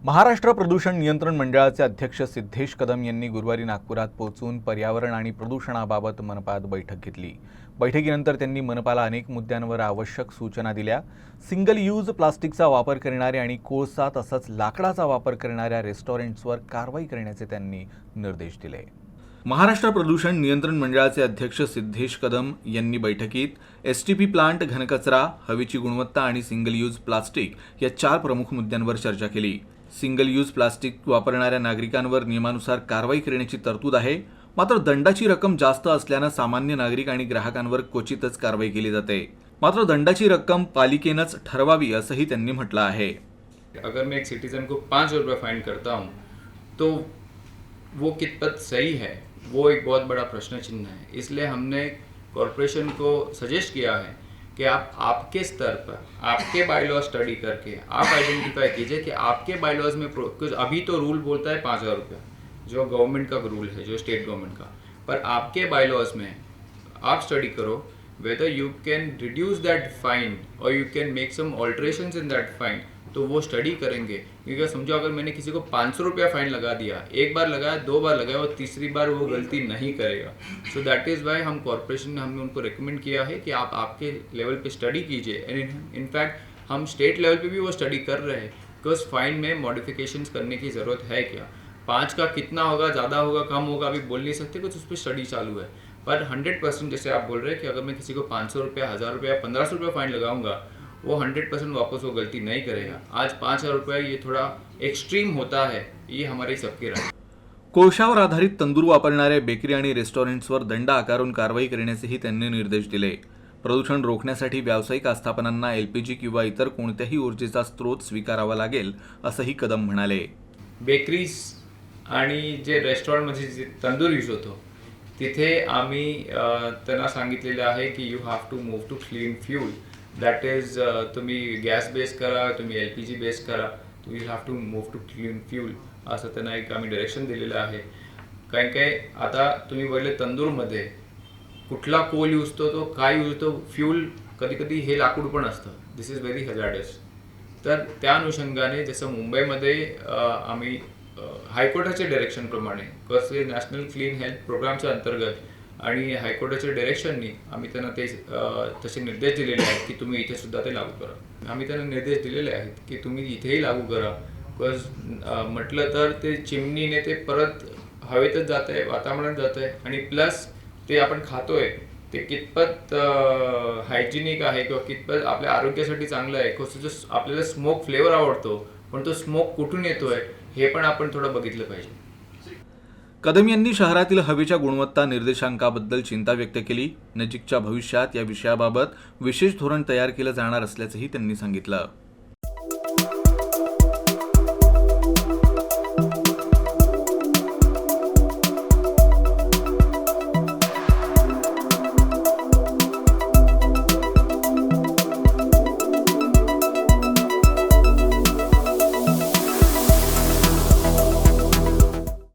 महाराष्ट्र प्रदूषण नियंत्रण मंडळाचे अध्यक्ष सिद्धेश कदम यांनी गुरुवारी नागपुरात पोहोचून पर्यावरण आणि प्रदूषणाबाबत मनपात बैठक घेतली। बैठकीनंतर त्यांनी मनपाला अनेक मुद्द्यांवर आवश्यक सूचना दिल्या। सिंगल यूज प्लास्टिकचा वापर करणारे आणि कोळसा तसंच लाकडाचा वापर करणाऱ्या रेस्टॉरंट्सवर कारवाई करण्याचे त्यांनी निर्देश दिले। महाराष्ट्र प्रदूषण नियंत्रण मंडळाचे अध्यक्ष सिद्धेश कदम यांनी बैठकीत एसटीपी प्लांट, घनकचरा, हवेची गुणवत्ता आणि सिंगल यूज प्लास्टिक या 4 प्रमुख मुद्द्यांवर चर्चा केली। सिंगल यूज प्लास्टिक वापरणाऱ्या नागरिकांवर नियमानुसार कारवाई करण्याची तरतूद आहे, मात्र दंडाची रक्कम जास्त असल्याने सामान्य नागरिक आणि ग्राहकांवर क्वचितच कारवाई केली जाते। मात्र दंडाची रक्कम पालिकेनेच ठरवावी असंही त्यांनी म्हटलं आहे। अगर मैं एक सिटीजन को 5 रुपये फाइन करता हूँ तो वो कितपत सही है, वो एक बहुत बड़ा प्रश्न चिन्ह है। इसलिए हमने कॉरपोरेशन को सजेस्ट किया है कि आप आपके स्तर पर आपके बायलॉ स्टडी करके आप आइडेंटिफाई कीजिए कि आपके बायलॉज में कुछ अभी तो रूल बोलता है 5,000 रुपये, जो गवर्नमेंट का रूल है, जो स्टेट गवर्नमेंट का, पर आपके बायलॉज में आप स्टडी करो whether you can reduce that fine or you can make some alterations in that fine, तो वो स्टडी करेंगे। क्योंकि समझो अगर मैंने किसी को 500 रुपया फाइन लगा दिया, एक बार लगाया, 2 बार लगाया और तीसरी बार वो गलती नहीं करेगा। सो दैट इज़ वाई हम कॉरपोरेशन ने हमने उनको रिकमेंड किया है कि आप आपके लेवल पे स्टडी कीजिए। एंड इनफैक्ट हम स्टेट लेवल पे भी वो स्टडी कर रहे हैं, बिकॉज फाइन में मॉडिफिकेशंस करने की ज़रूरत है क्या। 5 का कितना होगा, ज़्यादा होगा, कम होगा, अभी बोल नहीं सकते, कुछ उस पर स्टडी चालू है। पर 100% जैसे आप बोल रहे हैं कि अगर मैं किसी को 500 रुपया, 1000 रुपया, 1500 रुपया फाइन लगाऊंगा, वो 100% वापस वो गलती नहीं करेगा। आज 5,000 रुपया ये थोड़ा एक्सट्रीम होता है, ये हमारी सबकी राय। कोळशावर आधारित तंदूर वापरणाऱ्या बेकरी आणि रेस्टॉरंट्सवर दंड आकारून कारवाई करण्याचेही त्यांनी निर्देश दिले। प्रदूषण रोखण्यासाठी व्यावसायिक आस्थापनांना एलपीजी किंवा इतर कोणत्याही ऊर्जेचा स्रोत स्वीकारावा लागेल असंही कदम म्हणाले। बेकरीज आणि जे रेस्टॉरंटमध्ये जे तंदूर यूज होतो तिथे आम्ही त्यांना सांगितलेलं आहे की you have to move to clean fuel. That is तुम्ही गॅस बेस करा, तुम्ही एलपीजी बेस करा, you have to move to clean fuel असं त्यांना एक आम्ही डायरेक्शन दिलेलं आहे। काही काही आता तुम्ही बघितले तंदूरमध्ये कुठला कोल यूज होतो, तो काय यूज होतो, फ्यूल कधी कधी हे लाकूड पण असतं। दिस इज व्हेरी हजार्डस। तर त्या अनुषंगाने जसं मुंबईमध्ये आम्ही हायकोर्टाच्या डायरेक्शनप्रमाणे कसे नॅशनल क्लीन हेल्थ प्रोग्रामच्या अंतर्गत आणि हायकोर्टाच्या डायरेक्शननी आम्ही त्यांना ते तसे निर्देश दिलेले आहेत की तुम्ही इथे सुद्धा ते लागू करा। आम्ही त्यांना निर्देश दिलेले आहेत की तुम्ही इथेही लागू करा, बिकॉज म्हटलं तर ते चिमणीने ते परत हवेतच जात आहे, वातावरणात जात आहे, आणि प्लस ते आपण खातोय ते कितपत हायजिनिक आहे किंवा कितपत आपल्या आरोग्यासाठी चांगलं आहे। कसं आपल्याला स्मोक फ्लेवर आवडतो, पण तो स्मोक कुठून येतोय हे पण आपण थोडं बघितलं पाहिजे। कदम यांनी शहरातील हवेच्या गुणवत्ता निर्देशांकाबद्दल चिंता व्यक्त केली। नजीकच्या भविष्यात या विषयाबाबत विशेष धोरण तयार केलं जाणार असल्याचंही त्यांनी सांगितलं।